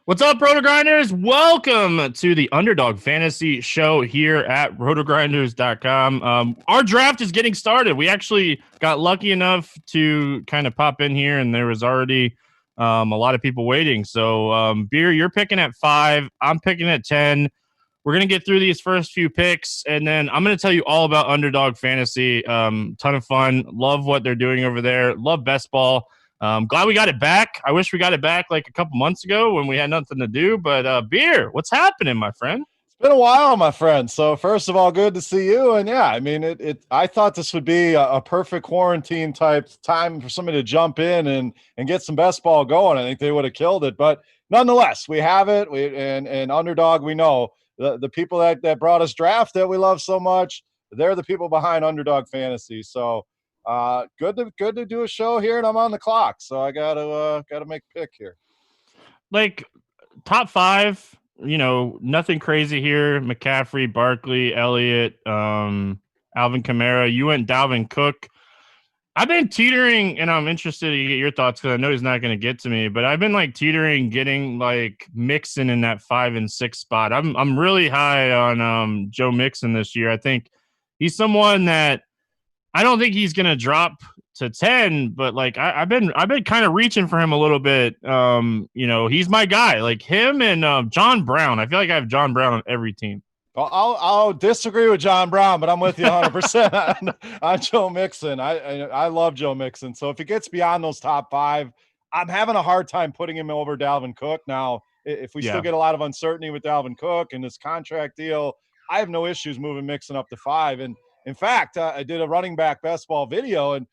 What's up, RotoGrinders? Welcome to the Underdog Fantasy Show here at RotoGrinders.com. Our draft is getting started. We actually got lucky enough to kind of pop in here, and there was already a lot of people waiting. So, Beer, you're picking at 5. I'm picking at 10. We're going to get through these first few picks, and then I'm going to tell you all about Underdog Fantasy. Ton of fun. Love what they're doing over there. Love best ball. Glad we got it back. I wish we got it back like a couple months ago when we had nothing to do. But Beer, what's happening, my friend? It's been a while, my friend. So first of all, good to see you. And yeah, I mean, I thought this would be a perfect quarantine type time for somebody to jump in and get some best ball going. I think they would have killed it, but nonetheless, we have it. And Underdog, we know the people that brought us draft that we love so much. They're the people behind Underdog Fantasy. So good to do a show here, and I'm on the clock, so I gotta make a pick here. Like top 5, nothing crazy here. McCaffrey, Barkley, Elliott, Alvin Kamara. You went Dalvin Cook. I've been teetering, and I'm interested to get your thoughts because I know he's not going to get to me, but I've been like teetering, getting like Mixon in that 5 and 6 spot. I'm really high on Joe Mixon this year. I think he's someone that I don't think he's going to drop to 10, but like I've been kind of reaching for him a little bit. He's my guy, like him and John Brown. I feel like I have John Brown on every team. Well, I'll disagree with John Brown, but I'm with you 100% on Joe Mixon. I love Joe Mixon. So if he gets beyond those top 5, I'm having a hard time putting him over Dalvin Cook. Now, if we still get a lot of uncertainty with Dalvin Cook and this contract deal, I have no issues moving Mixon up to 5. And in fact, I did a running back best ball video and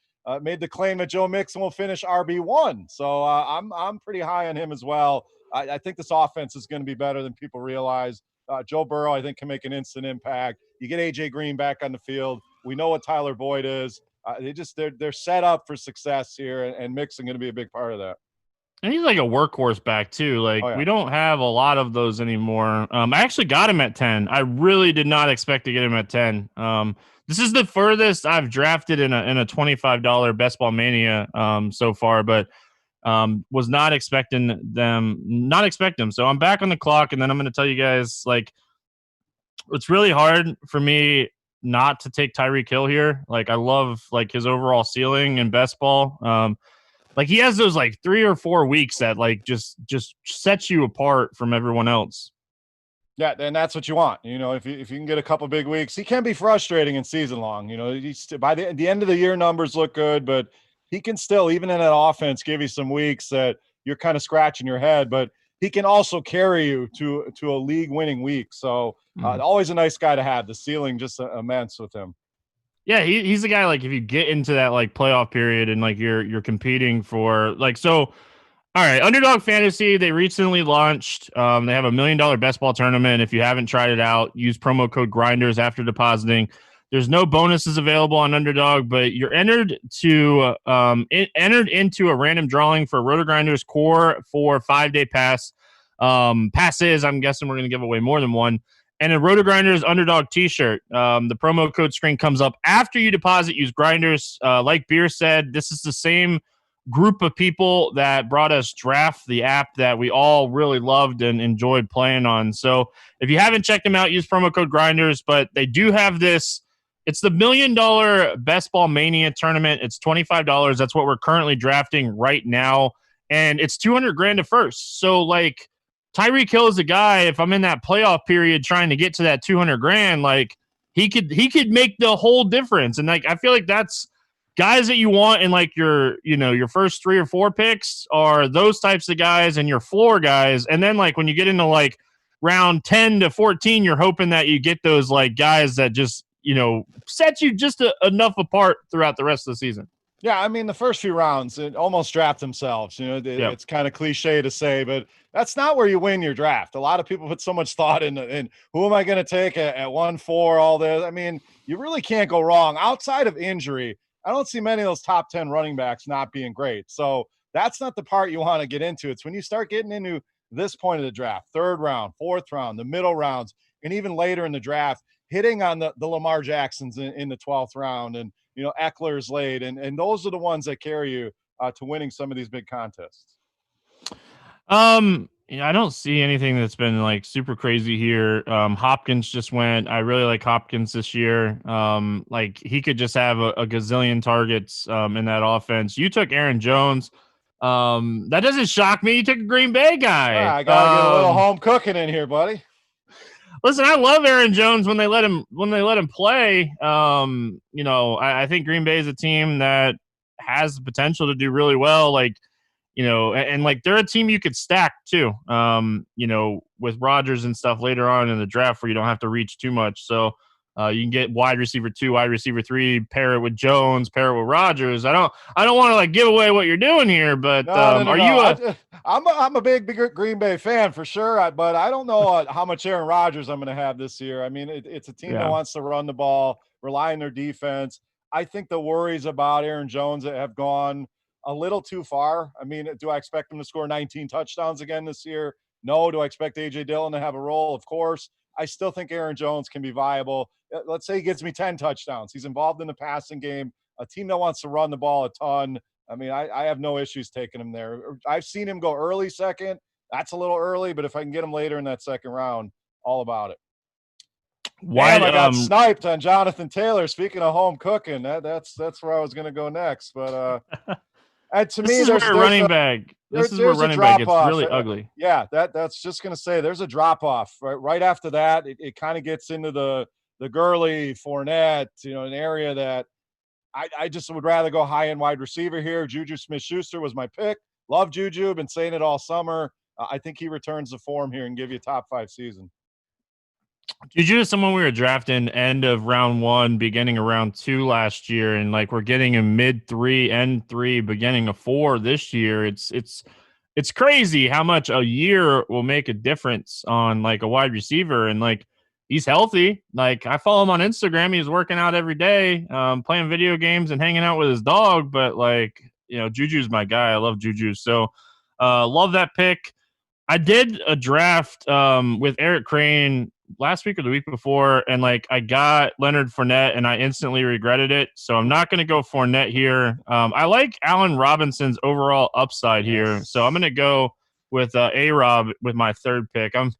made the claim that Joe Mixon will finish RB1. So I'm pretty high on him as well. I think this offense is going to be better than people realize. Joe Burrow, I think, can make an instant impact. You get A.J. Green back on the field. We know what Tyler Boyd is. They're set up for success here, and Mixon going to be a big part of that. And he's like a workhorse back too. Like we don't have a lot of those anymore. I actually got him at 10. I really did not expect to get him at 10. This is the furthest I've drafted in a $25 Best Ball Mania so far, but was not expecting them. So I'm back on the clock, and then I'm going to tell you guys, like, it's really hard for me not to take Tyreek Hill here. Like, I love like his overall ceiling in best ball. Like he has those like 3 or 4 weeks that like just sets you apart from everyone else. Yeah, and that's what you want. If you can get a couple big weeks, he can be frustrating in season long. By the end of the year, numbers look good, but he can still, even in that offense, give you some weeks that you're kind of scratching your head. But he can also carry you to a league-winning week. So always a nice guy to have. The ceiling just immense with him. Yeah, he's the guy, like, if you get into that, like, playoff period and, like, you're competing for, like, so, all right, Underdog Fantasy, they recently launched. They have $1 million best ball tournament. If you haven't tried it out, use promo code Grinders after depositing. There's no bonuses available on Underdog, but you're entered into a random drawing for RotoGrinders Core for 5-day pass. Passes, I'm guessing we're going to give away more than one. And a RotoGrinders Underdog t-shirt. The promo code screen comes up after you deposit. Use Grinders. Like Beer said, this is the same group of people that brought us Draft, the app that we all really loved and enjoyed playing on. So if you haven't checked them out, use promo code Grinders. But they do have this. It's the $1 million Best Ball Mania tournament. It's $25. That's what we're currently drafting right now. And it's $200,000 to first. So, like, Tyreek Hill is a guy, if I'm in that playoff period trying to get to that $200,000, like he could make the whole difference. And like I feel like that's guys that you want in like your first 3 or 4 picks are those types of guys and your floor guys. And then like when you get into like round 10 to 14, you're hoping that you get those like guys that just, set you just enough apart throughout the rest of the season. Yeah, I mean, the first few rounds, it almost draft themselves. It's kind of cliche to say, but that's not where you win your draft. A lot of people put so much thought in who am I going to take at 1-4, all this. I mean, you really can't go wrong. Outside of injury, I don't see many of those top 10 running backs not being great. So that's not the part you want to get into. It's when you start getting into this point of the draft, 3rd round, 4th round, the middle rounds, and even later in the draft, hitting on the Lamar Jacksons in the 12th round and, Eckler's late. And those are the ones that carry you to winning some of these big contests. Yeah, I don't see anything that's been like super crazy here. Hopkins just went. I really like Hopkins this year. Like he could just have a gazillion targets in that offense. You took Aaron Jones. That doesn't shock me. You took a Green Bay Well, guy. I got to get a little home cooking in here, buddy. Listen, I love Aaron Jones when they let him play. I think Green Bay is a team that has the potential to do really well. Like, and like they're a team you could stack too. With Rodgers and stuff later on in the draft where you don't have to reach too much. So you can get wide receiver 2, wide receiver 3, pair it with Jones, pair it with Rodgers. I don't want to like give away what you're doing here, but No. are you I'm a big Green Bay fan for sure, but I don't know how much Aaron Rodgers I'm going to have this year. I mean, it's a team that wants to run the ball, rely on their defense. I think the worries about Aaron Jones have gone a little too far. I mean, do I expect him to score 19 touchdowns again this year? No. Do I expect A.J. Dillon to have a role? Of course. I still think Aaron Jones can be viable. Let's say he gets me 10 touchdowns. He's involved in the passing game, a team that wants to run the ball a ton. I mean, I have no issues taking him there. I've seen him go early second. That's a little early, but if I can get him later in that second round, all about it. Damn, I got sniped on Jonathan Taylor. Speaking of home cooking, that's where I was going to go next. But and to me, there's running back. This is where running back gets really ugly. Yeah, that's just going to say there's a drop off right after that. It kind of gets into the Gurley, Fournette, an area that I just would rather go high end wide receiver here. Juju Smith-Schuster was my pick. Love Juju. Been saying it all summer. I think he returns the form here and give you a top 5 season. Juju is someone we were drafting end of round 1, beginning of round 2 last year, and like we're getting him mid 3, end 3, beginning of 4 this year. It's crazy how much a year will make a difference on like a wide receiver, and like he's healthy. Like I follow him on Instagram. He's working out every day, playing video games and hanging out with his dog. But like, Juju's my guy. I love Juju. So love that pick. I did a draft with Eric Crane last week or the week before, and like I got Leonard Fournette and I instantly regretted it. So I'm not going to go Fournette here. I like Allen Robinson's overall upside here. So I'm going to go with A-Rob with my third pick. I'm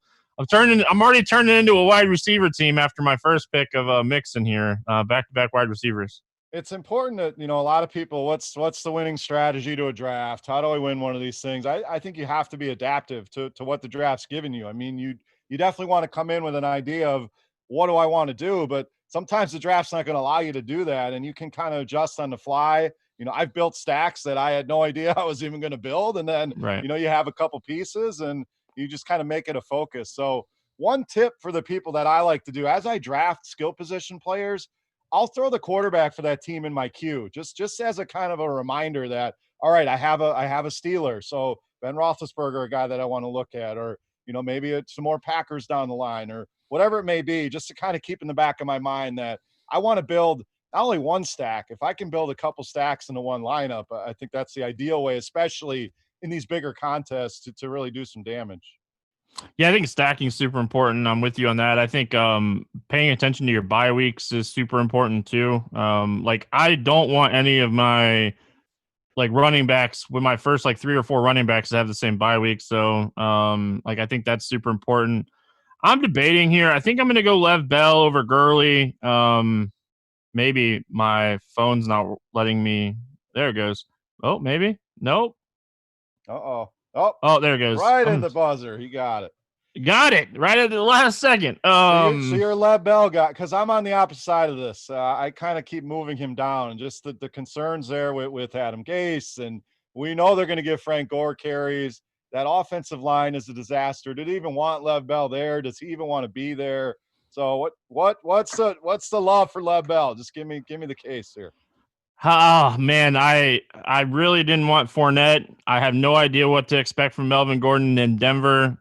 already turning into a wide receiver team after my first pick of Mixon here, back-to-back wide receivers. It's important that, a lot of people, what's the winning strategy to a draft? How do I win one of these things? I think you have to be adaptive to what the draft's giving you. I mean, you definitely want to come in with an idea of what do I want to do, but sometimes the draft's not going to allow you to do that. And you can kind of adjust on the fly. I've built stacks that I had no idea I was even going to build. And then, you have a couple pieces and you just kind of make it a focus. So one tip for the people that I like to do as I draft skill position players, I'll throw the quarterback for that team in my queue, just as a kind of a reminder that, all right, I have a Steeler. So Ben Roethlisberger, a guy that I want to look at, or, maybe it's some more Packers down the line or whatever it may be, just to kind of keep in the back of my mind that I want to build not only one stack. If I can build a couple stacks into one lineup, I think that's the ideal way, especially in these bigger contests to really do some damage. Yeah, I think stacking is super important. I'm with you on that. I think paying attention to your bye weeks is super important too. Like I don't want any of my like running backs with my first like 3 or 4 running backs to have the same bye week. So like I think that's super important. I'm debating here. I think I'm going to go Lev Bell over Gurley. Maybe my phone's not letting me. There it goes. Oh, maybe. Nope. Oh, there it goes. Right in the buzzer. He got it. Got it right at the last second. So you're a Lev Bell guy, because I'm on the opposite side of this. I kind of keep moving him down, and just the concerns there with Adam Gase, and we know they're going to give Frank Gore carries. That offensive line is a disaster. Did he even want Lev Bell there? Does he even want to be there? So what's the love for Lev Bell? Just give me the case here. Oh man, I really didn't want Fournette. I have no idea what to expect from Melvin Gordon in Denver,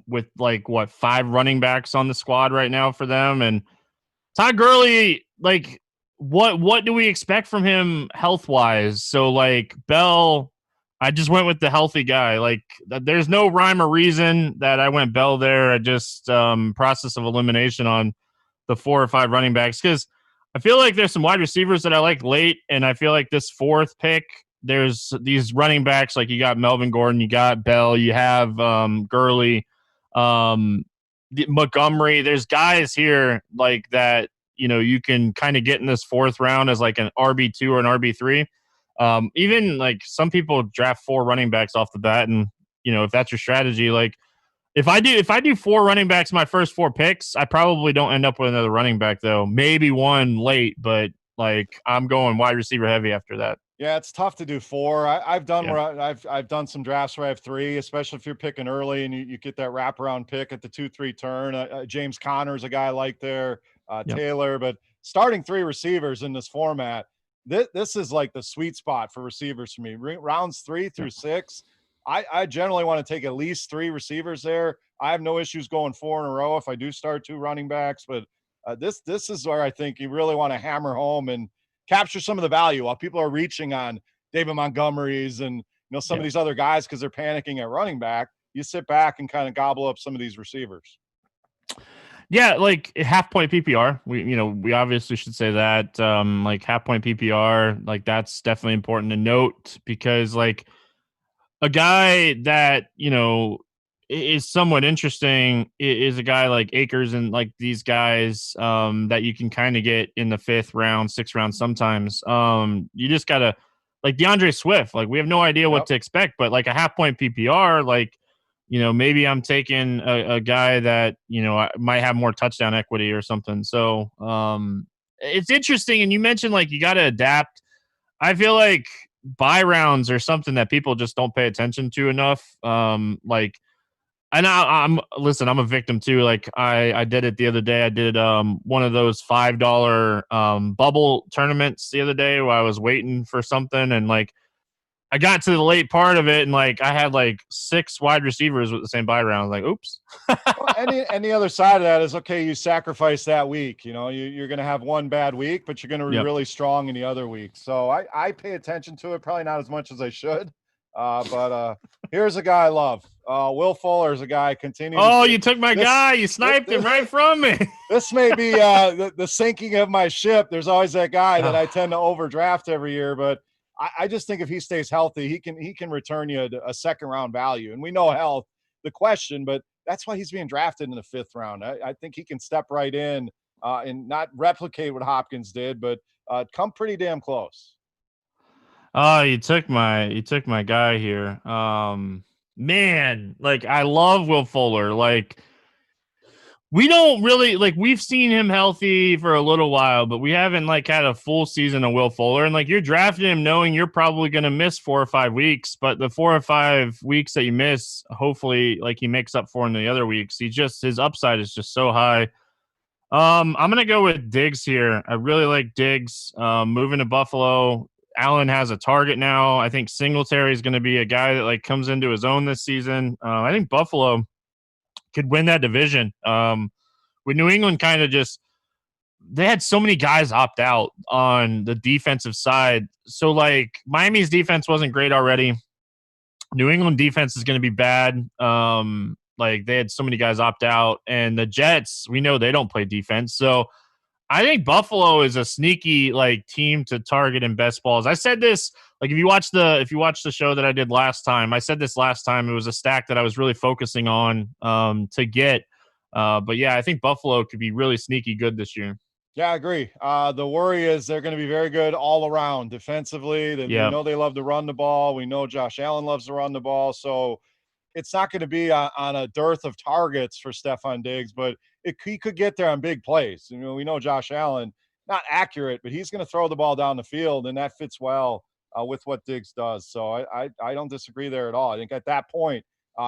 with like 5 running backs on the squad right now for them, and Todd Gurley. Like, what do we expect from him health wise? So like Bell, I just went with the healthy guy. Like, there's no rhyme or reason that I went Bell there. I just process of elimination on the 4 or 5 running backs, because I feel like there's some wide receivers that I like late, and I feel like this 4th pick there's these running backs like you got Melvin Gordon, you got Bell, you have Gurley, Montgomery. There's guys here like that, you can kind of get in this fourth round as like an RB2 or an RB3. Even like some people draft 4 running backs off the bat, and if that's your strategy, like if I do 4 running backs my first 4 picks, I probably don't end up with another running back though. Maybe one late, but like I'm going wide receiver heavy after that. Yeah, it's tough to do 4. I've done Yeah. where I've done some drafts where I have 3, especially if you're picking early and you get that wraparound pick at the 2-3 turn. James Conner is a guy I like there, Yep. Taylor, but starting 3 receivers in this format, this is like the sweet spot for receivers for me. Rounds 3 through 6, I generally want to take at least 3 receivers there. I have no issues going 4 in a row if I do start 2 running backs, but this is where I think you really want to hammer home and capture some of the value while people are reaching on David Montgomery's and some of these other guys because they're panicking at running back. You sit back and kind of gobble up some of these receivers. Yeah, like half point PPR. We obviously should say that. Like half point PPR, like that's definitely important to note because like a guy that is somewhat interesting is a guy like Akers and like these guys that you can kind of get in the 5th round, 6th round sometimes. You just gotta like DeAndre Swift. Like we have no idea what to expect, but like a half point PPR, like maybe I'm taking a guy that might have more touchdown equity or something. So it's interesting, and you mentioned like you got to adapt. I feel like buy rounds are something that people just don't pay attention to enough. Like, and listen, I'm a victim too. Like I did it the other day. I did one of those $5 bubble tournaments the other day where I was waiting for something, and like I got to the late part of it, and like I had like 6 wide receivers with the same buy round. Like, oops. Well, any other side of that is okay. You sacrifice that week. You're going to have one bad week, but you're going to be really strong in the other week. So I pay attention to it, probably not as much as I should. But here's a guy I love. Will Fuller is a guy continuing. Oh, you took my guy. You sniped him right from me. This may be the sinking of my ship. There's always that guy that I tend to overdraft every year, but I just think if he stays healthy, he can return you a second round value. And we know health, the question, but that's why he's being drafted in the 5th round. I think he can step right in and not replicate what Hopkins did, but come pretty damn close. Oh, you took my guy here. Man, like I love Will Fuller. Like we don't really like we've seen him healthy for a little while, but we haven't like had a full season of Will Fuller. And like you're drafting him knowing you're probably going to miss 4 or 5 weeks, but the 4 or 5 weeks that you miss, hopefully like he makes up for in the other weeks. His upside is just so high. I'm gonna go with Diggs here. I really like Diggs. Moving to Buffalo. Allen has a target now. I think Singletary is going to be a guy that like comes into his own this season. I think Buffalo could win that division. With New England kind of just they had so many guys opt out on the defensive side. So like Miami's defense wasn't great already. New England defense is going to be bad. Like they had so many guys opt out, and the Jets, we know they don't play defense. So I think Buffalo is a sneaky like team to target in best balls. I said this like if you watch the show that I did last time, I said this last time. It was a stack that I was really focusing on to get. But yeah, I think Buffalo could be really sneaky good this year. Yeah, I agree. The worry is they're going to be very good all around defensively. We know they love to run the ball. We know Josh Allen loves to run the ball. So it's not going to be on a dearth of targets for Stephon Diggs, but he could get there on big plays. We know Josh Allen, not accurate, but he's going to throw the ball down the field, and that fits well with what Diggs does. So I don't disagree there at all. I think at that point,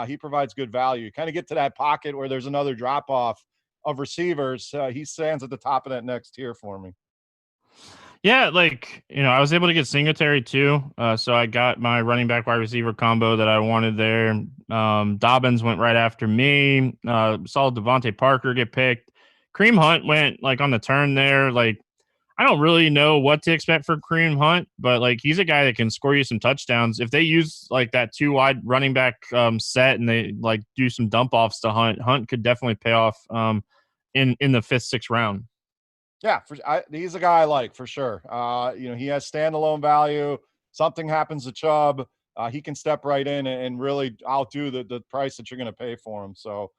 he provides good value. Kind of get to that pocket where there's another drop-off of receivers. He stands at the top of that next tier for me. Yeah, like, I was able to get Singletary too. So I got my running back wide receiver combo that I wanted there. Dobbins went right after me. Saw Devontae Parker get picked. Kareem Hunt went like on the turn there. Like, I don't really know what to expect for Kareem Hunt, but like he's a guy that can score you some touchdowns. If they use like that 2 wide running back set and they like do some dump offs to Hunt could definitely pay off in the 5th, 6th round. Yeah, he's a guy I like for sure. He has standalone value. something happens to Chubb, he can step right in and really outdo the price that you're going to pay for him. So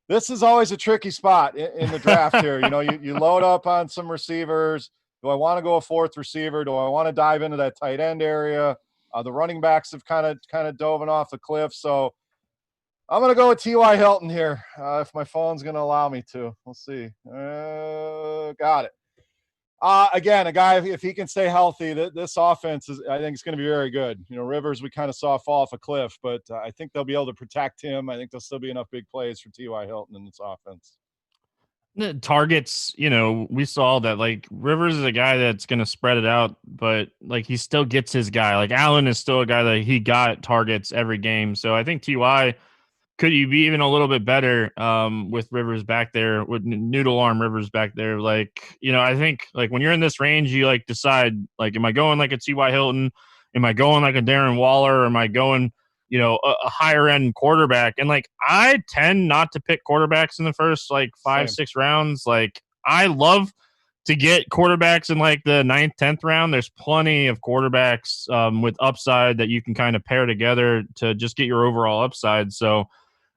this is always a tricky spot in the draft here. You load up on some receivers. Do I want to go a fourth receiver? Do I want to dive into that tight end area? The running backs have kind of dove off the cliff. So I'm going to go with T.Y. Hilton here if my phone's going to allow me to. We'll see. Got it. Again, a guy, if he can stay healthy, this offense I think it's going to be very good. Rivers, we kind of saw fall off a cliff, but I think they'll be able to protect him. I think there'll still be enough big plays for T.Y. Hilton in this offense. The targets, we saw that like Rivers is a guy that's going to spread it out, but like he still gets his guy. Like Allen is still a guy that he got targets every game. So I think Ty could you be even a little bit better with Rivers back there, with noodle arm Rivers back there? Like, I think like when you're in this range, you like decide like, am I going like a T.Y. Hilton? Am I going like a Darren Waller? Or am I going, a higher end quarterback? And like, I tend not to pick quarterbacks in the first like 5-6 rounds. Like, I love to get quarterbacks in like the 9th, 10th round. There's plenty of quarterbacks with upside that you can kind of pair together to just get your overall upside. So,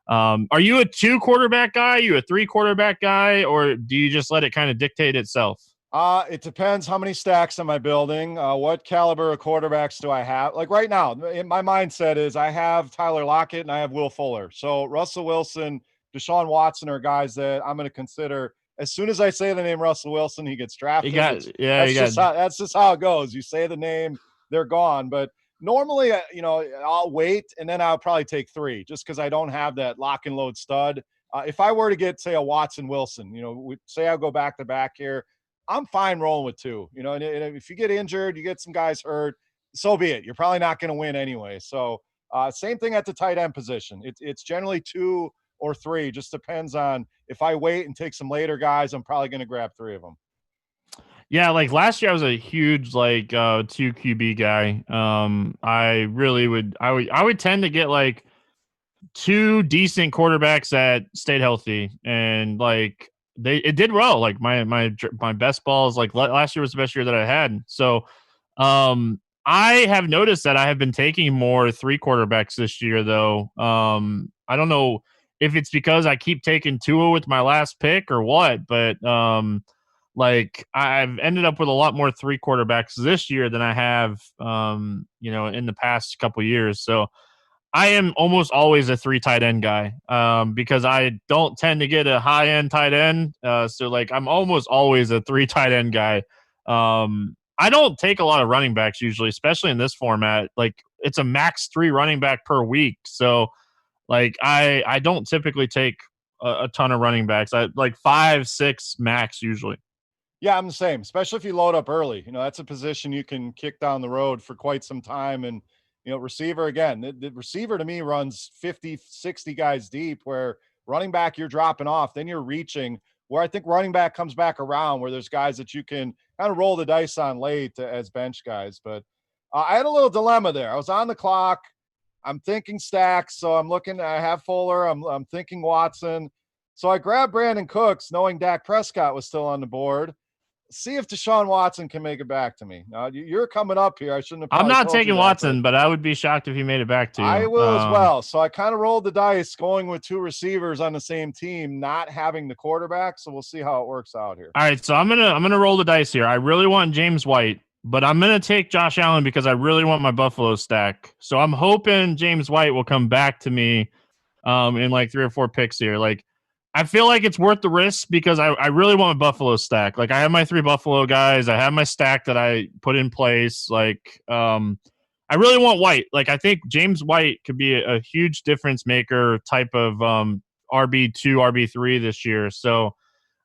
are you a 2 quarterback guy? Are you a 3 quarterback guy, or do you just let it kind of dictate itself? It depends how many stacks am I building? What caliber of quarterbacks do I have? Like right now, my mindset is I have Tyler Lockett and I have Will Fuller. So Russell Wilson, Deshaun Watson are guys that I'm going to consider. As soon as I say the name Russell Wilson, he gets drafted. That's just how it goes. You say the name, they're gone. But normally, I'll wait and then I'll probably take 3 just because I don't have that lock and load stud. If I were to get, say, a Watson Wilson, say I'll go back to back here, I'm fine rolling with 2. And if you get injured, you get some guys hurt, so be it. You're probably not going to win anyway. So same thing at the tight end position. It's generally 2 or 3. Just depends on if I wait and take some later guys, I'm probably going to grab 3 of them. Yeah, like last year I was a huge like 2 QB guy. I would tend to get like 2 decent quarterbacks that stayed healthy, and like it did well. Like my best balls, like last year was the best year that I had. So I have noticed that I have been taking more 3 quarterbacks this year though. I don't know if it's because I keep taking Tua with my last pick or what, but like I've ended up with a lot more 3 quarterbacks this year than I have, in the past couple years. So I am almost always a 3 tight end guy, because I don't tend to get a high end tight end. So like I'm almost always a 3 tight end guy. I don't take a lot of running backs usually, especially in this format. Like it's a max 3 running back per week. So like I don't typically take a ton of running backs. I like 5, 6 max usually. Yeah, I'm the same, especially if you load up early. That's a position you can kick down the road for quite some time. And, receiver, again, the receiver to me runs 50, 60 guys deep, where running back, you're dropping off, then you're reaching, where I think running back comes back around, where there's guys that you can kind of roll the dice on late as bench guys. But I had a little dilemma there. I was on the clock. I'm thinking stacks. So I'm looking, I have Fuller. I'm thinking Watson. So I grabbed Brandon Cooks, knowing Dak Prescott was still on the board. See if Deshaun Watson can make it back to me. Now you're coming up here. I shouldn't have. I'm not taking Watson, but I would be shocked if he made it back to you. I will as well. So I kind of rolled the dice going with 2 receivers on the same team, not having the quarterback. So we'll see how it works out here. All right, so I'm gonna roll the dice here. I really want James White, but I'm gonna take Josh Allen because I really want my Buffalo stack. So I'm hoping James White will come back to me in like 3 or 4 picks here. Like I feel like it's worth the risk because I really want my Buffalo stack. Like I have my 3 Buffalo guys. I have my stack that I put in place. Like I really want White. Like I think James White could be a huge difference maker type of RB2, RB3 this year. So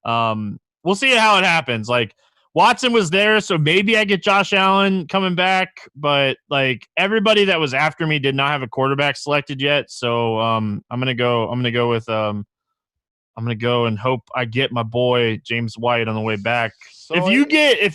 we'll see how it happens. Like Watson was there, so maybe I get Josh Allen coming back, but like everybody that was after me did not have a quarterback selected yet. So I'm gonna go with I'm gonna go and hope I get my boy James White on the way back. So if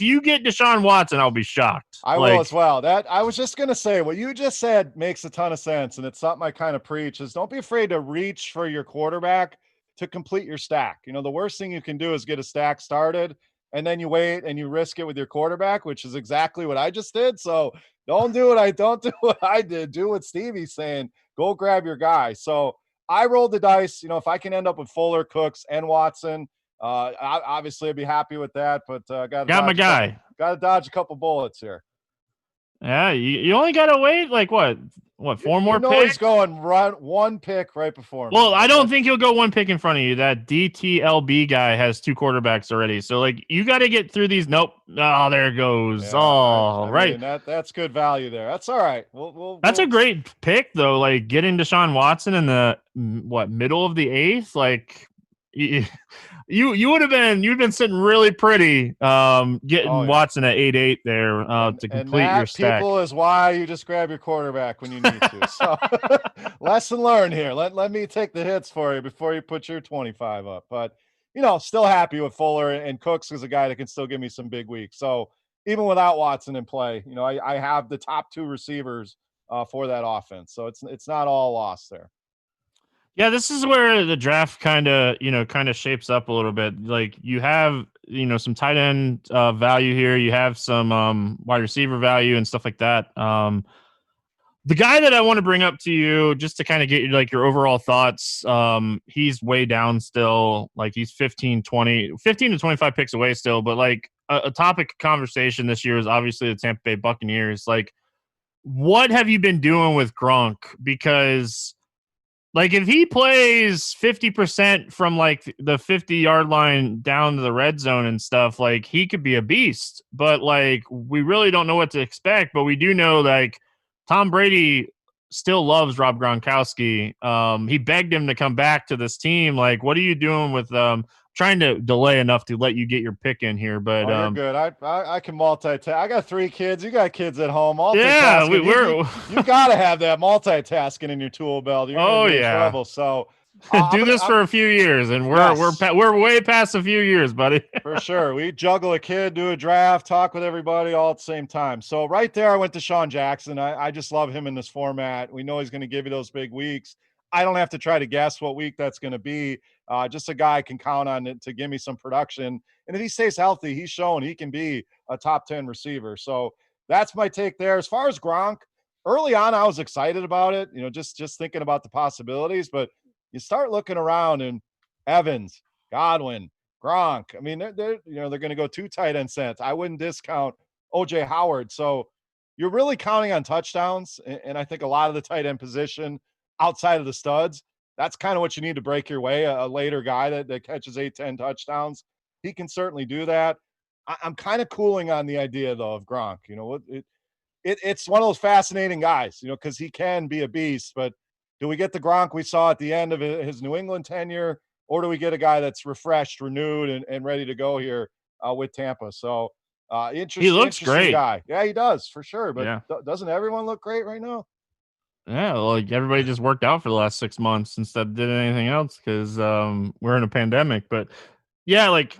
you get Deshaun Watson, I'll be shocked. I will as well. That I was just gonna say what you just said makes a ton of sense, and it's something I kind of preach is don't be afraid to reach for your quarterback to complete your stack. The worst thing you can do is get a stack started and then you wait and you risk it with your quarterback, which is exactly what I just did. So Don't do what I did. Do what Stevie's saying. Go grab your guy. So I rolled the dice. If I can end up with Fuller, Cooks, and Watson, obviously I'd be happy with that. But Got my guy. Got to dodge a couple bullets here. Yeah, you only gotta wait like what 4 more picks? He's going one pick right before me. Well, I don't think he'll go one pick in front of you. That DTLB guy has 2 quarterbacks already. So like you got to get through these. Nope. Oh, there it goes. Yeah, right. Mean, that's good value there. That's all right. That's a great pick though. Like getting Deshaun Watson in the middle of the 8th. Like you would have been sitting really pretty getting Watson at 8-8 there to complete your stack. People is why you just grab your quarterback when you need to. So lesson learned here. Let me take the hits for you before you put your 25 up. But still happy with Fuller, and Cooks is a guy that can still give me some big weeks. So even without Watson in play, I have the top 2 receivers for that offense. So it's not all lost there. Yeah, this is where the draft kind of shapes up a little bit. Like you have, some tight end value here. You have some wide receiver value and stuff like that. The guy that I want to bring up to you just to kind of get like your overall thoughts, he's way down still. Like he's 15 to 25 picks away still. But like a topic of conversation this year is obviously the Tampa Bay Buccaneers. Like, what have you been doing with Gronk? Because like if he plays 50% from like the 50-yard line down to the red zone and stuff, like he could be a beast. But like we really don't know what to expect. But we do know like Tom Brady still loves Rob Gronkowski. He begged him to come back to this team. Like, what are you doing with trying to delay enough to let you get your pick in here? But you're good. I can multitask. I got 3 kids. You got kids at home. Yeah, you got to have that multitasking in your tool belt. You're gonna be in trouble. So do this for a few years, and we're way past a few years, buddy. For sure. We juggle a kid, do a draft, talk with everybody all at the same time. So right there, I went to Sean Jackson. I just love him in this format. We know he's going to give you those big weeks. I don't have to try to guess what week that's going to be. Just a guy I can count on it to give me some production. And if he stays healthy, he's shown he can be a top 10 receiver. So that's my take there. As far as Gronk, early on, I was excited about it, just thinking about the possibilities. But you start looking around, and Evans, Godwin, Gronk. I mean, they're going to go 2 tight end sets. I wouldn't discount OJ Howard. So you're really counting on touchdowns. And I think a lot of the tight end position outside of the studs, that's kind of what you need to break your way. A later guy that catches 8-10 touchdowns. He can certainly do that. I'm kind of cooling on the idea though of Gronk. It's one of those fascinating guys, because he can be a beast, but do we get the Gronk we saw at the end of his New England tenure, or do we get a guy that's refreshed, renewed, and ready to go here with Tampa? So he looks great. Guy. Yeah, he does for sure. But doesn't everyone look great right now? Yeah, like everybody just worked out for the last 6 months instead of did anything else because we're in a pandemic. But yeah, like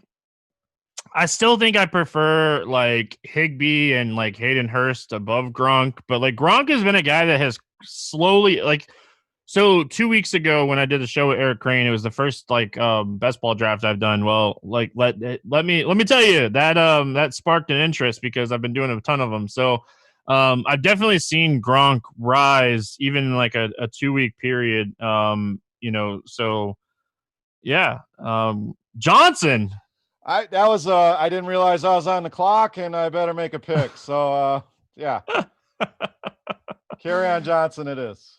I still think I prefer like Higbee and like Hayden Hurst above Gronk. But like Gronk has been a guy that has slowly like. So 2 weeks ago when I did the show with Eric Crane, it was the first like best ball draft I've done. Well, like let me tell you that that sparked an interest because I've been doing a ton of them. So I've definitely seen Gronk rise even in like a 2 week period. So yeah. Johnson. I didn't realize I was on the clock and I better make a pick. So yeah. Carry on Johnson it is.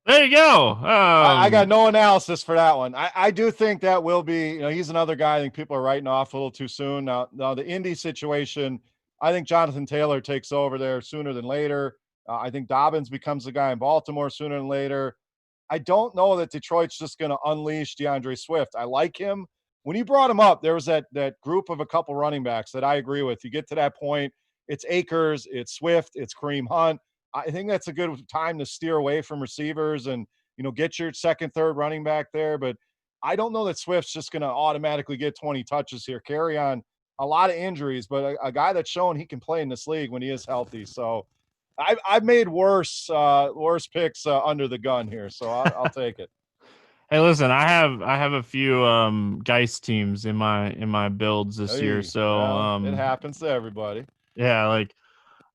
There you go. I got no analysis for that one. I do think that will be, he's another guy I think people are writing off a little too soon. Now the Indy situation, I think Jonathan Taylor takes over there sooner than later. I think Dobbins becomes the guy in Baltimore sooner than later. I don't know that Detroit's just going to unleash DeAndre Swift. I like him. When you brought him up, there was that group of a couple running backs that I agree with. You get to that point, it's Akers, it's Swift, it's Kareem Hunt. I think that's a good time to steer away from receivers and, get your second, third running back there. But I don't know that Swift's just going to automatically get 20 touches here. Carry on a lot of injuries, but a guy that's shown he can play in this league when he is healthy. So I've made worse picks under the gun here. So I'll take it. Hey, listen, I have a few Geist teams in my builds this year. So it happens to everybody. Yeah, like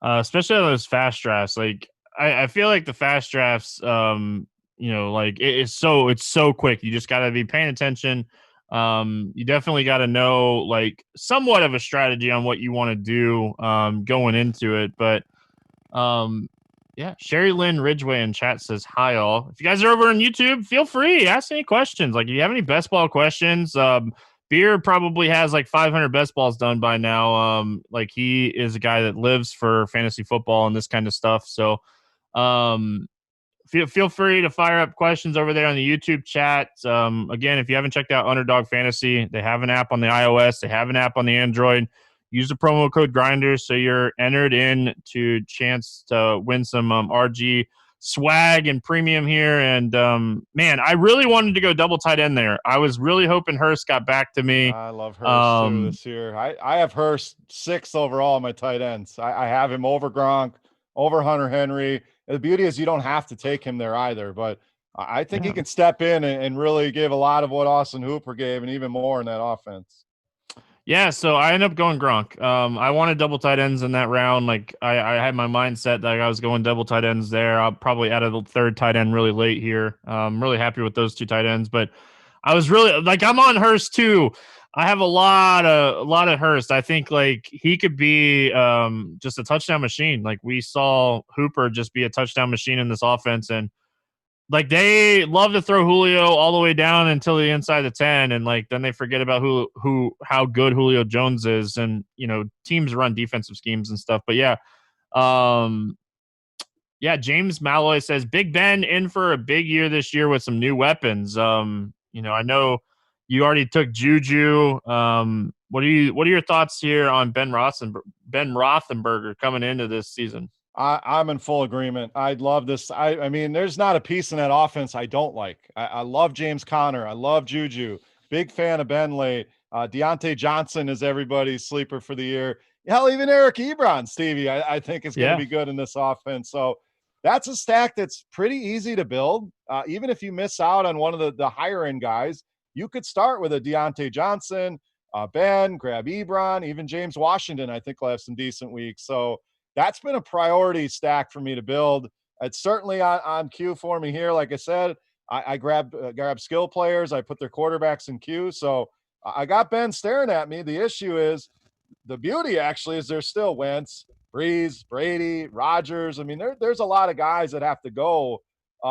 especially on those fast drafts. Like I feel like the fast drafts, like it's so quick. You just got to be paying attention. You definitely got to know like somewhat of a strategy on what you want to do going into it. But yeah, Sherry Lynn Ridgeway in chat says hi all. If you guys are over on YouTube, feel free ask any questions. Like if you have any best ball questions, Beer probably has like 500 best balls done by now. Like he is a guy that lives for fantasy football and this kind of stuff. So, um, feel free to fire up questions over there on the YouTube chat. Again, if you haven't checked out Underdog Fantasy, they have an app on the iOS, they have an app on the Android. Use the promo code Grinders so you're entered in to chance to win some RG swag and premium here. And man, I really wanted to go double tight end there. I was really hoping Hurst got back to me. I love Hurst too this year. I have Hurst 6th overall on my tight ends. I have him over Gronk, over Hunter Henry. The beauty is you don't have to take him there either, but I think he can step in and really give a lot of what Austin Hooper gave and even more in that offense. Yeah, so I ended up going Gronk. I wanted double tight ends in that round. Like I had my mindset that I was going double tight ends there. I'll probably add a third tight end really late here. I'm really happy with those 2 tight ends, but I was really like I'm on Hurst too. I have a lot of Hurst. I think like he could be just a touchdown machine. Like we saw Hooper just be a touchdown machine in this offense, and like they love to throw Julio all the way down until the inside the 10, and like then they forget about how good Julio Jones is, and teams run defensive schemes and stuff. But um James Malloy says Big Ben in for a big year this year with some new weapons. I know you already took Juju. What are your thoughts here on Ben Roethlisberger coming into this season? I'm in full agreement. I love this. I mean, there's not a piece in that offense I don't like. I love James Conner. I love Juju. Big fan of Bentley. Deontay Johnson is everybody's sleeper for the year. Hell, even Eric Ebron, Stevie, I think is going to be good in this offense. So that's a stack that's pretty easy to build. Even if you miss out on one of the higher end guys, you could start with a Deontay Johnson, Ben, grab Ebron, even James Washington, I think will have some decent weeks. So that's been a priority stack for me to build. It's certainly on queue for me here. Like I said, I grab skill players. I put their quarterbacks in queue. So I got Ben staring at me. The issue is the beauty actually is there's still Wentz, Breeze, Brady, Rodgers. I mean, there's a lot of guys that have to go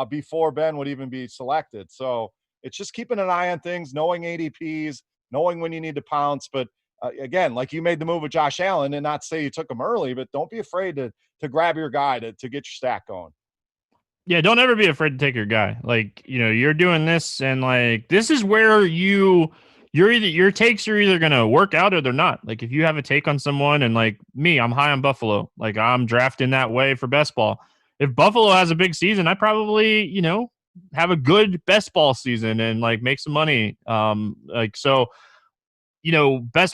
before Ben would even be selected. So it's just keeping an eye on things, knowing ADPs, knowing when you need to pounce. But again, like you made the move with Josh Allen, and not say you took him early, but don't be afraid to grab your guy to get your stack going. Yeah, don't ever be afraid to take your guy. Like, you're doing this, and like this is where your takes are either gonna work out or they're not. Like if you have a take on someone, and like me, I'm high on Buffalo. Like I'm drafting that way for best ball. If Buffalo has a big season, I probably, have a good best ball season and like make some money. Best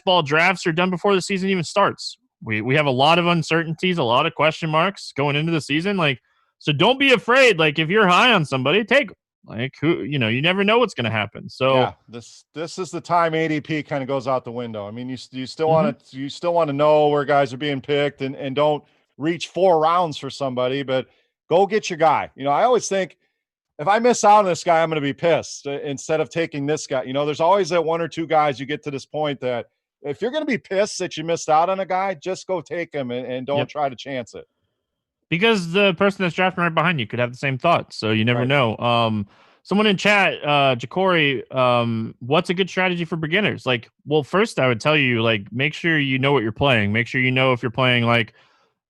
ball drafts are done before the season even starts. We have a lot of uncertainties, a lot of question marks going into the season. Like, so don't be afraid. Like, if you're high on somebody, take them. Like, you never know what's going to happen. So yeah, this is the time ADP kind of goes out the window. I mean, you still want to know where guys are being picked, and don't reach 4 rounds for somebody, but go get your guy. I always think, if I miss out on this guy, I'm going to be pissed instead of taking this guy. There's always that 1 or 2 guys you get to this point that if you're going to be pissed that you missed out on a guy, just go take him and don't try to chance it. Because the person that's drafting right behind you could have the same thoughts. So you never know. Someone in chat, Ja'Cory, what's a good strategy for beginners? Like, well, first I would tell you, like, make sure you know what you're playing. Make sure you know if you're playing like,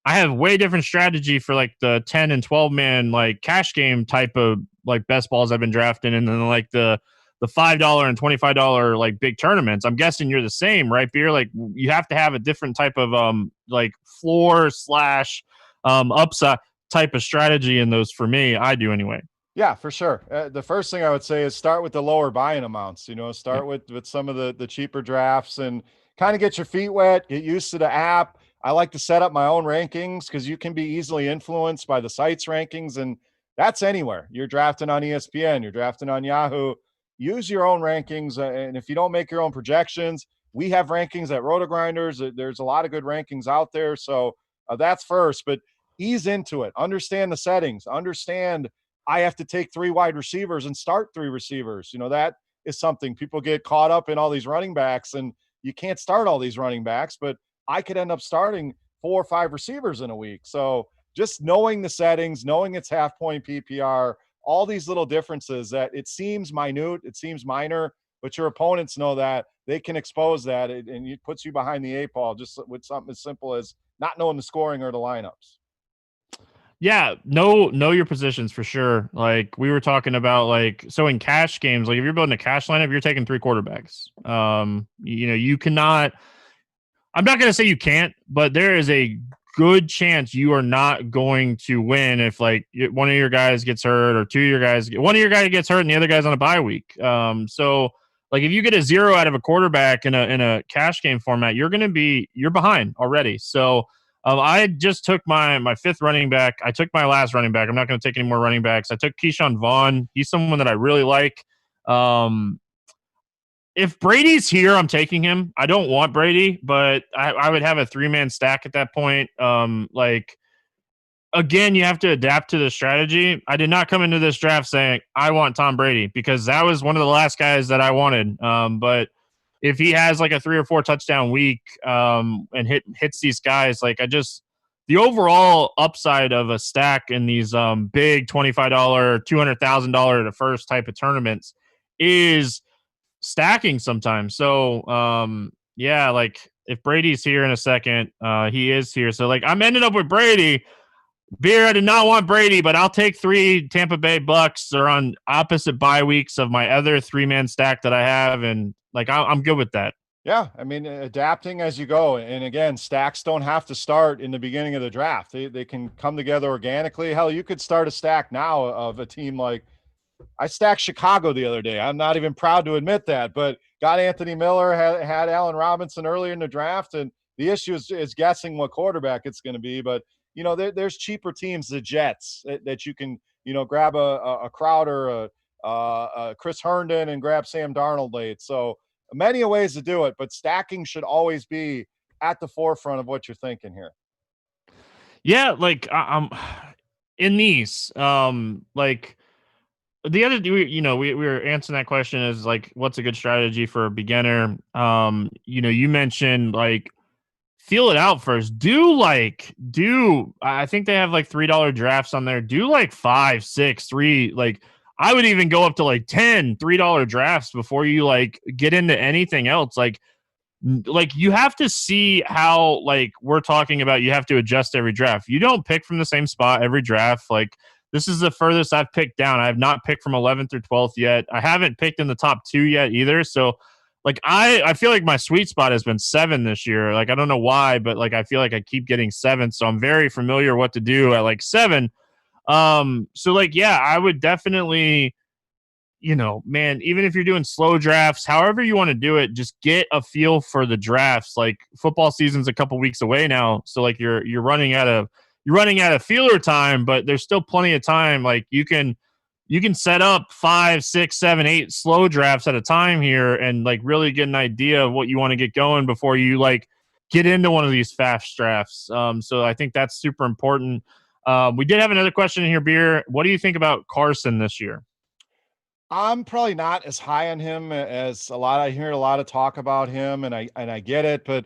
I have way different strategy for like the 10 and 12 man like cash game type of like best balls I've been drafting, and then like the $5 and $25 like big tournaments. I'm guessing you're the same, right, Beer? Like you have to have a different type of like floor / upside type of strategy in those. For me, I do anyway. Yeah, for sure. The first thing I would say is start with the lower buying amounts. Start with some of the cheaper drafts and kind of get your feet wet, get used to the app. I like to set up my own rankings because you can be easily influenced by the site's rankings, and that's anywhere. You're drafting on ESPN, you're drafting on Yahoo. Use your own rankings, and if you don't make your own projections, we have rankings at RotoGrinders. There's a lot of good rankings out there, so That's first, but ease into it. Understand the settings. Understand I have to take 3 wide receivers and start 3 receivers. That is something people get caught up in, all these running backs, and you can't start all these running backs, but I could end up starting 4 or 5 receivers in a week. So just knowing the settings, knowing it's half point PPR, all these little differences that it seems minute, it seems minor, but your opponents know that they can expose that, and it puts you behind the 8 ball just with something as simple as not knowing the scoring or the lineups. Yeah, know your positions for sure. Like we were talking about, like, so in cash games, like if you're building a cash lineup, you're taking 3 quarterbacks. You cannot. I'm not going to say you can't, but there is a good chance you are not going to win if like one of your guys gets hurt or one of your guys gets hurt and the other guy's on a bye week. So like if you get a 0 out of a quarterback in a cash game format, you're behind already. So I just took my 5th running back. I took my last running back. I'm not going to take any more running backs. I took Keyshawn Vaughn. He's someone that I really like. If Brady's here, I'm taking him. I don't want Brady, but I would have a 3-man stack at that point. Again, you have to adapt to the strategy. I did not come into this draft saying I want Tom Brady because that was one of the last guys that I wanted. But if he has like a 3 or 4 touchdown week and hits these guys, like the overall upside of a stack in these big $25, $200,000 at a first type of tournaments is stacking sometimes. So yeah, like if Brady's here in a second, he is here. So like I'm ending up with Brady. Beer, I did not want Brady, but I'll take 3 Tampa Bay Bucks. They're on opposite bye weeks of my other 3-man stack that I have, and like I'm good with that. Yeah, I mean, adapting as you go. And again, stacks don't have to start in the beginning of the draft. They can come together organically. Hell, you could start a stack now of a team like I stacked Chicago the other day. I'm not even proud to admit that, but got Anthony Miller, had Allen Robinson earlier in the draft, and the issue is guessing what quarterback it's going to be. But there's cheaper teams, the Jets, that you can grab a Crowder, a Chris Herndon, and grab Sam Darnold late. So many ways to do it, but stacking should always be at the forefront of what you're thinking here. Yeah, like I'm in these like. The other, we were answering that question as like, what's a good strategy for a beginner? You mentioned like feel it out first. I think they have like $3 drafts on there. Do like 5, 6, 3. Like I would even go up to like 10 $3 drafts before you like get into anything else. Like you have to see how, like we're talking about, you have to adjust every draft. You don't pick from the same spot every draft. Like this is the furthest I've picked down. I have not picked from 11th through 12th yet. I haven't picked in the top 2 yet either. So like I feel like my sweet spot has been 7 this year. Like I don't know why, but like I feel like I keep getting 7. So I'm very familiar what to do at like 7. So like yeah, I would definitely, man, even if you're doing slow drafts, however you want to do it, just get a feel for the drafts. Like football season's a couple weeks away now, so like you're running out of feeler time, but there's still plenty of time. Like you can set up 5, 6, 7, 8 slow drafts at a time here, and like really get an idea of what you want to get going before you like get into one of these fast drafts. So I think that's super important. We did have another question in here, Beer. What do you think about Carson this year? I'm probably not as high on him as a lot. I hear a lot of talk about him, and I get it, but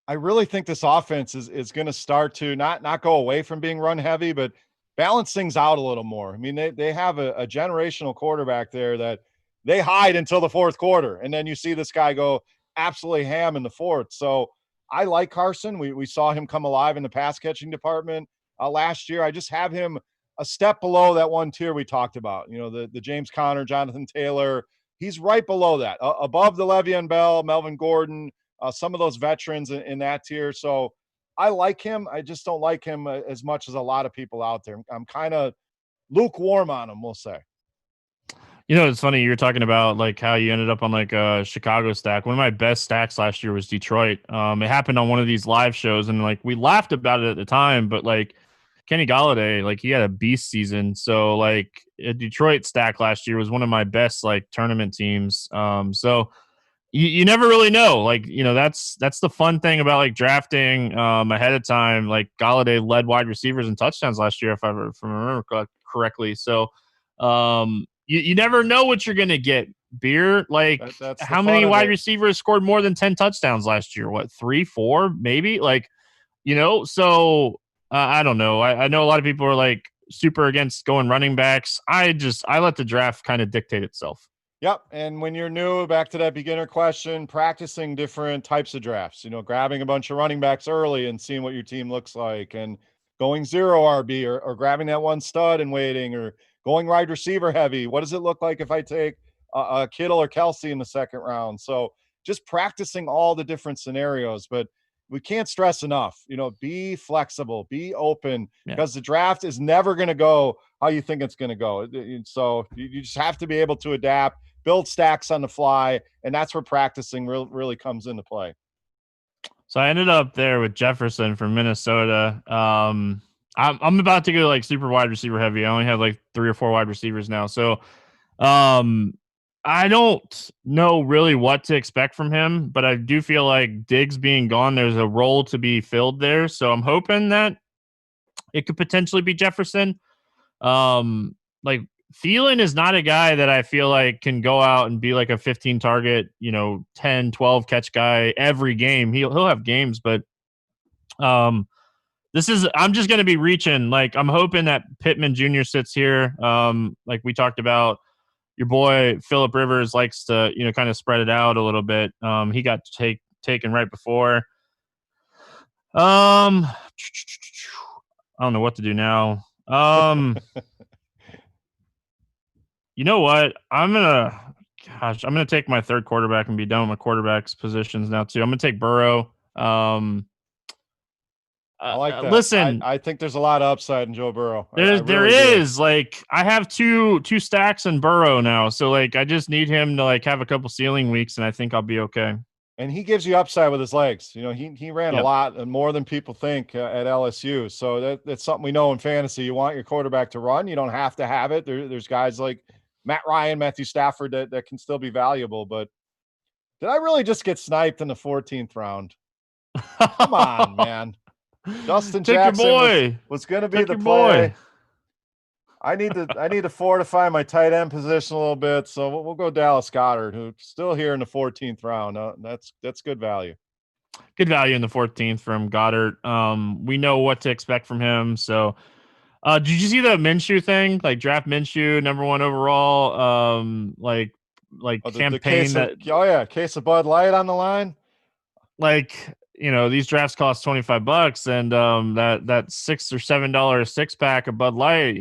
I really think this offense is going to start to not go away from being run heavy, but balance things out a little more. I mean, they have a generational quarterback there that they hide until the 4th quarter, and then you see this guy go absolutely ham in the 4th. So I like Carson. We saw him come alive in the pass catching department last year. I just have him a step below that one tier we talked about. The James Conner, Jonathan Taylor. He's right below that, above the Le'Veon Bell, Melvin Gordon, some of those veterans in that tier. So I like him. I just don't like him as much as a lot of people out there. I'm kind of lukewarm on him, we'll say. It's funny. You're talking about like how you ended up on like a Chicago stack. One of my best stacks last year was Detroit. It happened on one of these live shows, and like we laughed about it at the time, but like Kenny Galladay, like he had a beast season. So like a Detroit stack last year was one of my best like tournament teams. So you never really know. Like, that's the fun thing about like drafting ahead of time. Like Galladay led wide receivers in touchdowns last year, if I remember correctly. So you never know what you're gonna get. Beer, like That's the how many fun of wide it. receivers scored more than 10 touchdowns last year? What, 3, 4, maybe? Like, so I don't know. I know a lot of people are like super against going running backs. I let the draft kind of dictate itself. Yep. And when you're new, back to that beginner question, practicing different types of drafts, grabbing a bunch of running backs early and seeing what your team looks like, and going zero RB, or grabbing that one stud and waiting, or going wide receiver heavy. What does it look like if I take a Kittle or Kelsey in the second round? So just practicing all the different scenarios. But we can't stress enough, be flexible, be open, Yeah. because the draft is never going to go how you think it's going to go. So you just have to be able to adapt, build stacks on the fly, and that's where practicing really comes into play. So I ended up there with Jefferson from Minnesota. I'm about to go like super wide receiver heavy. I only have like 3 or 4 wide receivers now. So um I don't know really what to expect from him, but I do feel like Diggs being gone, there's a role to be filled there. So I'm hoping that it could potentially be Jefferson. Like Thielen is not a guy that I feel like can go out and be like a 15 target, 10, 12 catch guy every game. He'll have games, but um I'm just going to be reaching. Like I'm hoping that Pittman Jr. sits here. Like we talked about, your boy Phillip Rivers likes to, kind of spread it out a little bit. He got taken right before. I don't know what to do now. You know what? I'm gonna take my third quarterback and be done with my quarterbacks positions now too. I'm gonna take Burrow. I like that. Listen, I think there's a lot of upside in Joe Burrow. I there really do. is like I have two stacks in Burrow now, so like I just need him to like have a couple ceiling weeks, and I think I'll be okay. And he gives you upside with his legs. He ran a Yep. lot and more than people think at LSU. So that's something we know in fantasy. You want your quarterback to run. You don't have to have it. There's guys like Matt Ryan, Matthew Stafford that can still be valuable. But did I really just get sniped in the 14th round? Come on, man. Justin Took your Jackson boy. was going to be Took the your boy. play. I need to fortify my tight end position a little bit. So we'll go Dallas Goedert, who's still here in the 14th round. That's good value. Good value in the 14th from Goddard. We know what to expect from him. So, did you see the Minshew thing? Like draft Minshew number 1 overall. Like The campaign case of Bud Light on the line. like these drafts cost $25, and that $6 or $7 six pack of Bud Light.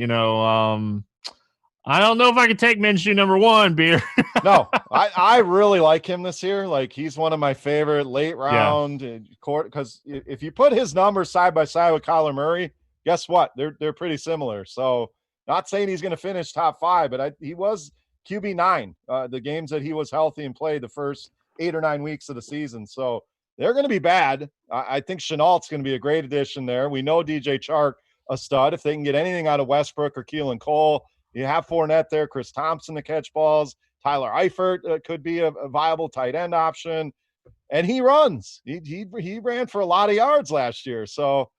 I don't know if I could take Minshew number 1 beer. No, I really like him this year. Like he's one of my favorite late Yeah. round court, because if you put his numbers side by side with Kyler Murray, guess what? They're pretty similar. So not saying he's going to finish top 5, but he was QB9 the games that he was healthy and played the first 8 or 9 weeks of the season. So they're going to be bad. I think Chenault's going to be a great addition there. We know DJ Chark a stud. If they can get anything out of Westbrook or Keelan Cole, you have Fournette there, Chris Thompson to catch balls. Tyler Eifert could be a viable tight end option, and he runs. He ran for a lot of yards last year. So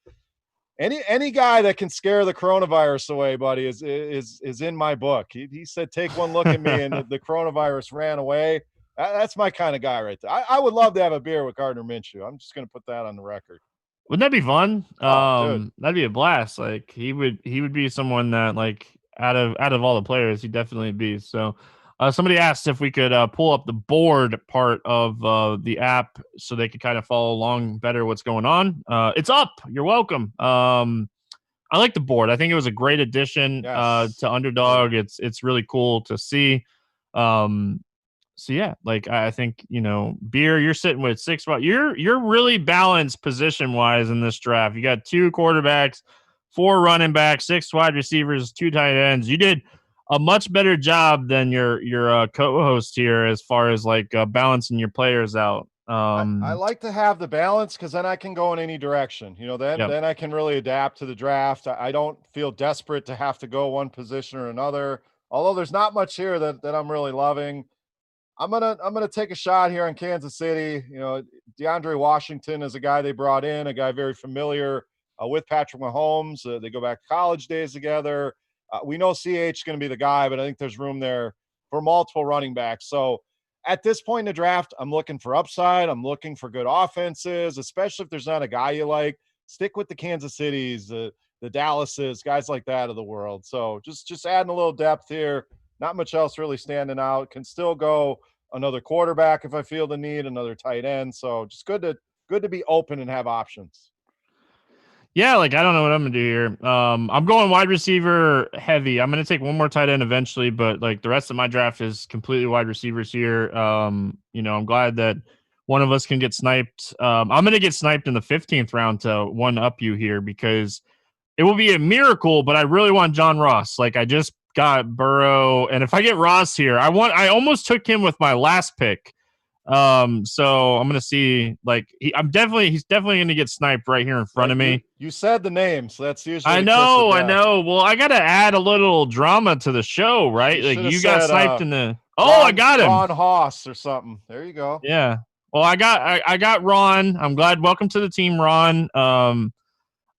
any guy that can scare the coronavirus away, buddy, is in my book. He said, "Take one look at me," and the coronavirus ran away. That's my kind of guy right there. I would love to have a beer with Gardner Minshew. I'm just going to put that on the record. Wouldn't that be fun? Oh, dude. That'd be a blast. Like he would be someone that like out of all the players, he'd definitely be. So somebody asked if we could pull up the board part of the app so they could kind of follow along better what's going on. It's up. You're welcome. I like the board. I think it was a great addition to Underdog. It's really cool to see. So yeah, like I think Beer, you're sitting with 6 spot. You're really balanced position wise in this draft. You got 2 quarterbacks, 4 running backs, 6 wide receivers, 2 tight ends. You did a much better job than your co-host here as far as like balancing your players out. I like to have the balance, because then I can go in any direction. Yep. Then I can really adapt to the draft. I don't feel desperate to have to go one position or another. Although there's not much here that I'm really loving. I'm gonna take a shot here on Kansas City. You know, DeAndre Washington is a guy they brought in, a guy very familiar with Patrick Mahomes. They go back to college days together. We know CH is going to be the guy, but I think there's room there for multiple running backs. So at this point in the draft, I'm looking for upside. I'm looking for good offenses, especially if there's not a guy you like. Stick with the Kansas Cities, the Dallases, guys like that of the world. So just adding a little depth here. Not much else really standing out. Can still go another quarterback if I feel the need, another tight end. So just good to be open and have options. Yeah, like I don't know what I'm gonna do here. I'm going wide receiver heavy. I'm gonna take one more tight end eventually, but like the rest of my draft is completely wide receivers here. I'm glad that one of us can get sniped. I'm gonna get sniped in the 15th round to one up you here because it will be a miracle, but I really want John Ross. Like I just got Burrow, and if I get Ross here, I almost took him with my last pick. So I'm gonna see. Like he's definitely gonna get sniped right here in front of me. You said the name, so that's usually. I know. Well, I gotta add a little drama to the show, right? Like you got sniped in the. Oh, I got him. Ron Haas or something. There you go. Yeah. Well, I got Ron. I'm glad. Welcome to the team, Ron.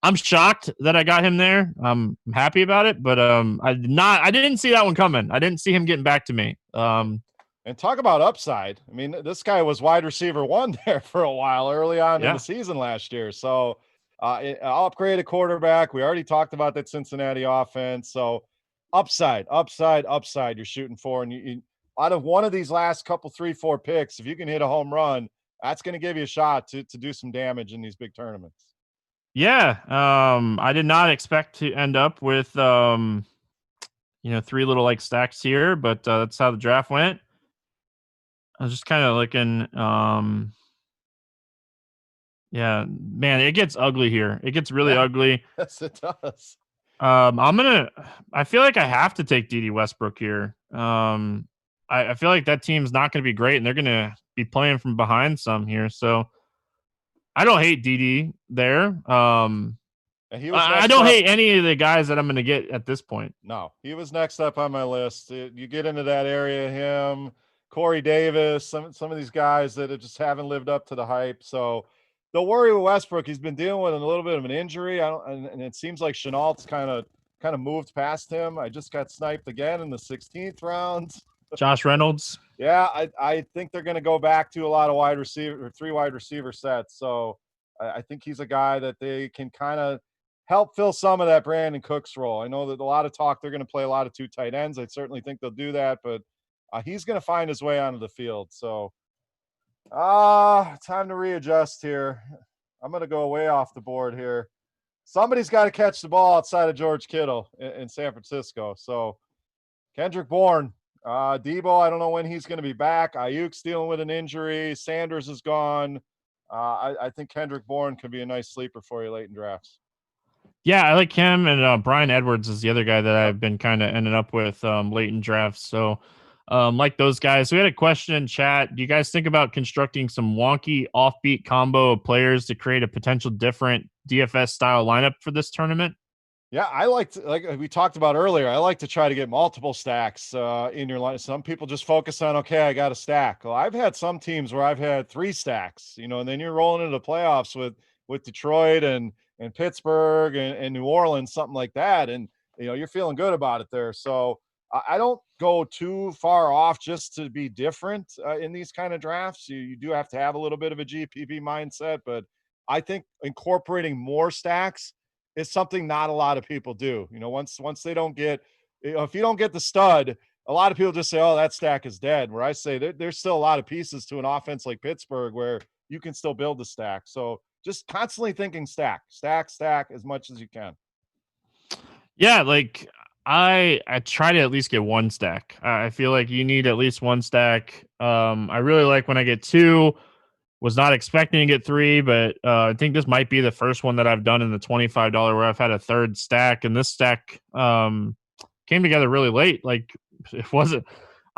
I'm shocked that I got him there. I'm happy about it, but I didn't see that one coming. I didn't see him getting back to me. And talk about upside. I mean, this guy was wide receiver one there for a while early on in the season last year. So I'll upgrade a quarterback. We already talked about that Cincinnati offense. So upside. You're shooting for, and you out of one of these last couple 3-4 picks, if you can hit a home run, that's going to give you a shot to do some damage in these big tournaments. Yeah. I did not expect to end up with, 3 little like stacks here, but that's how the draft went. I was just kind of looking. Yeah, man, it gets ugly here. It gets really ugly. Yes, it does. I feel like I have to take DD Westbrook here. I feel like that team's not going to be great, and they're going to be playing from behind some here. So I don't hate DD there. I don't hate any of the guys that I'm going to get at this point. No, he was next up on my list. You get into that area, him, Corey Davis, some of these guys that just haven't lived up to the hype. So the worry with Westbrook, he's been dealing with a little bit of an injury. And it seems like Chenault's kind of moved past him. I just got sniped again in the 16th round. Josh Reynolds. Yeah, I think they're going to go back to a lot of 3 wide receiver sets. So I think he's a guy that they can kind of help fill some of that Brandon Cooks role. I know that a lot of talk, they're going to play a lot of 2 tight ends. I certainly think they'll do that, but he's going to find his way onto the field. So time to readjust here. I'm going to go way off the board here. Somebody's got to catch the ball outside of George Kittle in San Francisco. So Kendrick Bourne, Debo, I don't know when he's going to be back. Ayuk's dealing with an injury. Sanders is gone. I think Kendrick Bourne could be a nice sleeper for you late in drafts. Yeah, I like him, and Brian Edwards is the other guy that I've been kind of ending up with late in drafts. So like those guys. We had a question in chat. Do you guys think about constructing some wonky offbeat combo of players to create a potential different DFS style lineup for this tournament? Yeah, like we talked about earlier, I like to try to get multiple stacks in your line. Some people just focus on, okay, I got a stack. Well, I've had some teams where I've had 3 stacks, and then you're rolling into the playoffs with Detroit and Pittsburgh and New Orleans, something like that. And, you're feeling good about it there. So I don't go too far off just to be different in these kind of drafts. You do have to have a little bit of a GPP mindset, but I think incorporating more stacks is something not a lot of people do. Once they don't get, if you don't get the stud, a lot of people just say, oh, that stack is dead. Where I say there's still a lot of pieces to an offense like Pittsburgh where you can still build the stack. So just constantly thinking stack as much as you can. Yeah, like I try to at least get 1 stack. I feel like you need at least 1 stack. I really like when I get 2. Was not expecting to get 3, but I think this might be the first one that I've done in the $25 where I've had a 3rd stack, and this stack came together really late. Like first of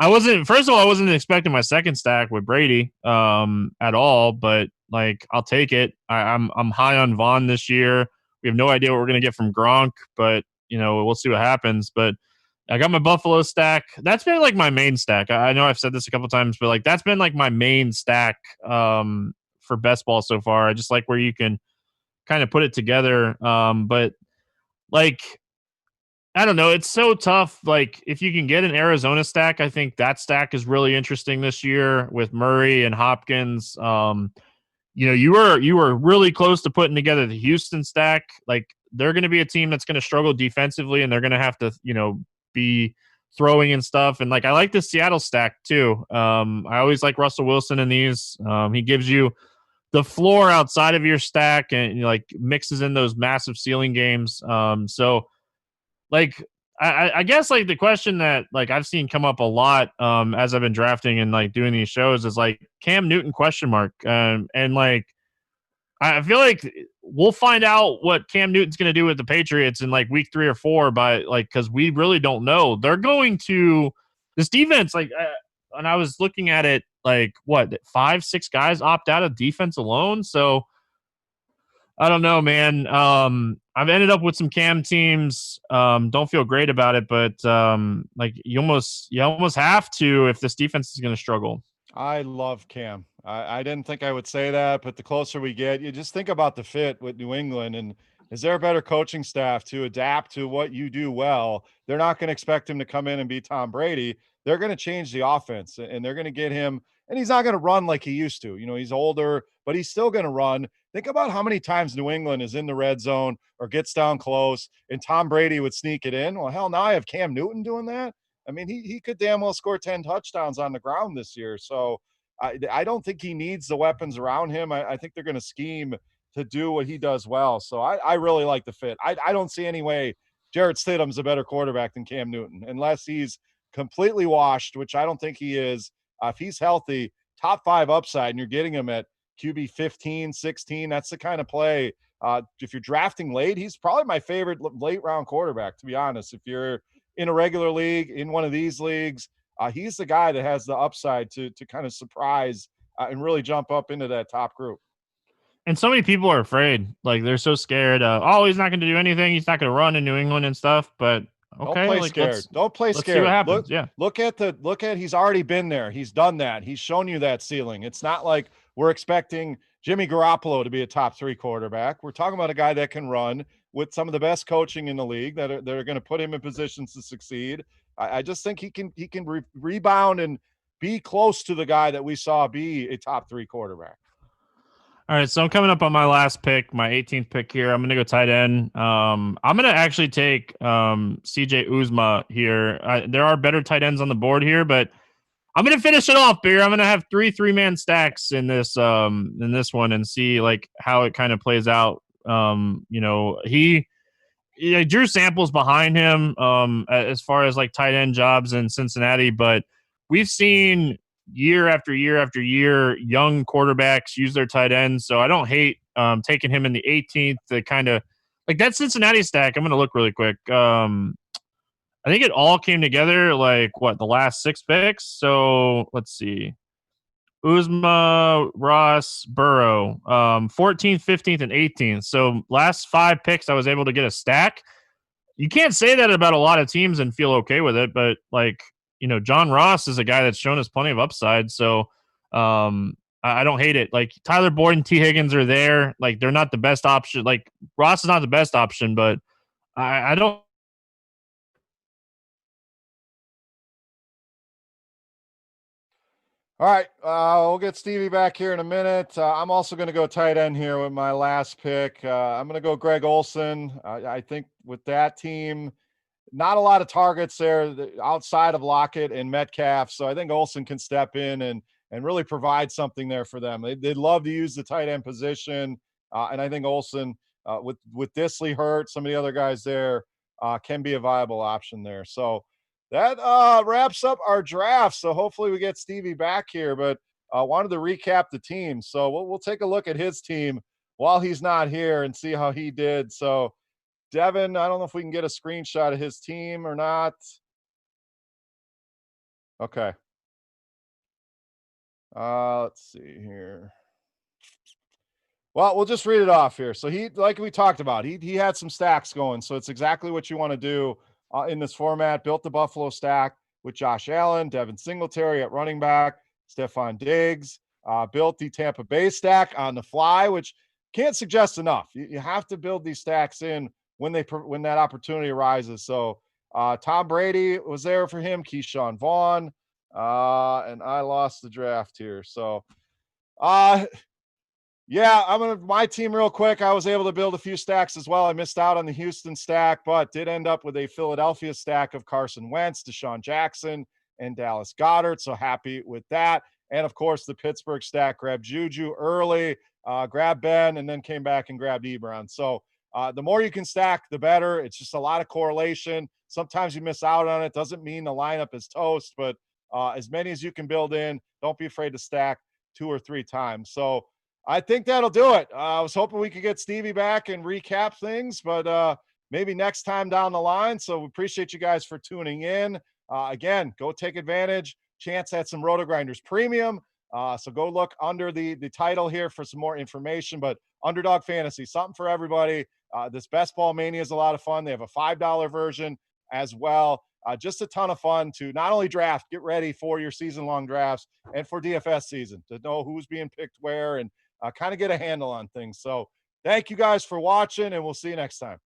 all, I wasn't expecting my 2nd stack with Brady at all, but like I'll take it. I'm high on Vaughn this year. We have no idea what we're gonna get from Gronk, but we'll see what happens. But I got my Buffalo stack. That's been like my main stack. I know I've said this a couple times, but like that's been like my main stack for best ball so far. I just like where you can kind of put it together. But like I don't know, it's so tough. Like if you can get an Arizona stack, I think that stack is really interesting this year with Murray and Hopkins. You were really close to putting together the Houston stack. Like they're going to be a team that's going to struggle defensively, and they're going to have to be throwing and stuff. And like I like the Seattle stack too. I always like Russell Wilson in these. He gives you the floor outside of your stack and like mixes in those massive ceiling games. So like I guess like the question that like I've seen come up a lot as I've been drafting and like doing these shows is like Cam Newton question mark. And like I feel like we'll find out what Cam Newton's going to do with the Patriots in like week 3 or 4 by like because we really don't know. They're going to this defense like and I was looking at it like what 5-6 guys opt out of defense alone. So I don't know, man. I've ended up with some Cam teams. Don't feel great about it, but like you almost have to if this defense is going to struggle. I love Cam. I didn't think I would say that, but the closer we get, you just think about the fit with New England. And is there a better coaching staff to adapt to what you do well? They're not going to expect him to come in and be Tom Brady. They're going to change the offense and they're going to get him, and he's not going to run like he used to. He's older, but he's still going to run. Think about how many times New England is in the red zone or gets down close and Tom Brady would sneak it in. Well, hell, now I have Cam Newton doing that. I mean, he could damn well score 10 touchdowns on the ground this year. So I don't think he needs the weapons around him. I think they're going to scheme to do what he does well. So I really like the fit. I don't see any way Jarrett Stidham's a better quarterback than Cam Newton, unless he's completely washed, which I don't think he is. If he's healthy, top 5 upside, and you're getting him at QB 15, 16, that's the kind of play. If you're drafting late, he's probably my favorite late round quarterback, to be honest. If you're in a regular league, in one of these leagues, he's the guy that has the upside to kind of surprise and really jump up into that top group. And so many people are afraid. Like they're so scared. Oh, he's not going to do anything. He's not going to run in New England and stuff. But Don't okay, play like scared. Don't play let's scared. see what happens. Look at he's already been there. He's done that. He's shown you that ceiling. It's not like we're expecting Jimmy Garoppolo to be a top 3 quarterback. We're talking about a guy that can run with some of the best coaching in the league that are going to put him in positions to succeed. I just think he can rebound and be close to the guy that we saw be a top 3 quarterback. All right, so I'm coming up on my last pick, my 18th pick here. I'm going to go tight end. I'm going to actually take CJ Uzma here. There are better tight ends on the board here, but I'm going to finish it off, Beer. I'm going to have 3-man stacks in this one and see like how it kind of plays out. Drew Sample's behind him as far as like tight end jobs in Cincinnati, but we've seen year after year after year young quarterbacks use their tight ends. So I don't hate taking him in the 18th to kind of like that Cincinnati stack. I'm going to look really quick. I think it all came together like the last 6 picks. So let's see. Uzma, Ross, Burrow, 14th, 15th, and 18th. So last 5 picks, I was able to get a stack. You can't say that about a lot of teams and feel okay with it, but like, John Ross is a guy that's shown us plenty of upside. So I don't hate it. Like Tyler Boyd and T. Higgins are there. Like they're not the best option. Like Ross is not the best option, but I don't. All right, we'll get Stevie back here in a minute. I'm also going to go tight end here with my last pick. I'm going to go Greg Olson. I think with that team, not a lot of targets there outside of Lockett and Metcalf. So I think Olson can step in and really provide something there for them. They'd love to use the tight end position. And I think Olson, with Disley hurt, some of the other guys there can be a viable option there. So that wraps up our draft. So hopefully we get Stevie back here, but wanted to recap the team. So we'll take a look at his team while he's not here and see how he did. So Devin, I don't know if we can get a screenshot of his team or not. Okay. Let's see here. Well, we'll just read it off here. So he, like we talked about, he had some stacks going. So it's exactly what you want to do. in this format. Built the Buffalo stack with Josh Allen, Devin Singletary at running back, Stephon Diggs. Built the Tampa Bay stack on the fly, which can't suggest enough. You have to build these stacks in when that opportunity arises. So Tom Brady was there for him, Keyshawn Vaughn, and I lost the draft here. So yeah, my team real quick. I was able to build a few stacks as well. I missed out on the Houston stack, but did end up with a Philadelphia stack of Carson Wentz, Deshaun Jackson, and Dallas Goedert. So happy with that. And of course, the Pittsburgh stack grabbed Juju early, grabbed Ben, and then came back and grabbed Ebron. So the more you can stack, the better. It's just a lot of correlation. Sometimes you miss out on it. Doesn't mean the lineup is toast, but as many as you can build in, don't be afraid to stack 2 or 3 times. So I think that'll do it. I was hoping we could get Stevie back and recap things, but maybe next time down the line. So we appreciate you guys for tuning in. Again, go take advantage. Chance at some RotoGrinders Premium. So go look under the title here for some more information. But Underdog Fantasy, something for everybody. This Best Ball Mania is a lot of fun. They have a $5 version as well. Just a ton of fun to not only draft, get ready for your season-long drafts and for DFS season to know who's being picked where and kind of get a handle on things. So thank you guys for watching, and we'll see you next time.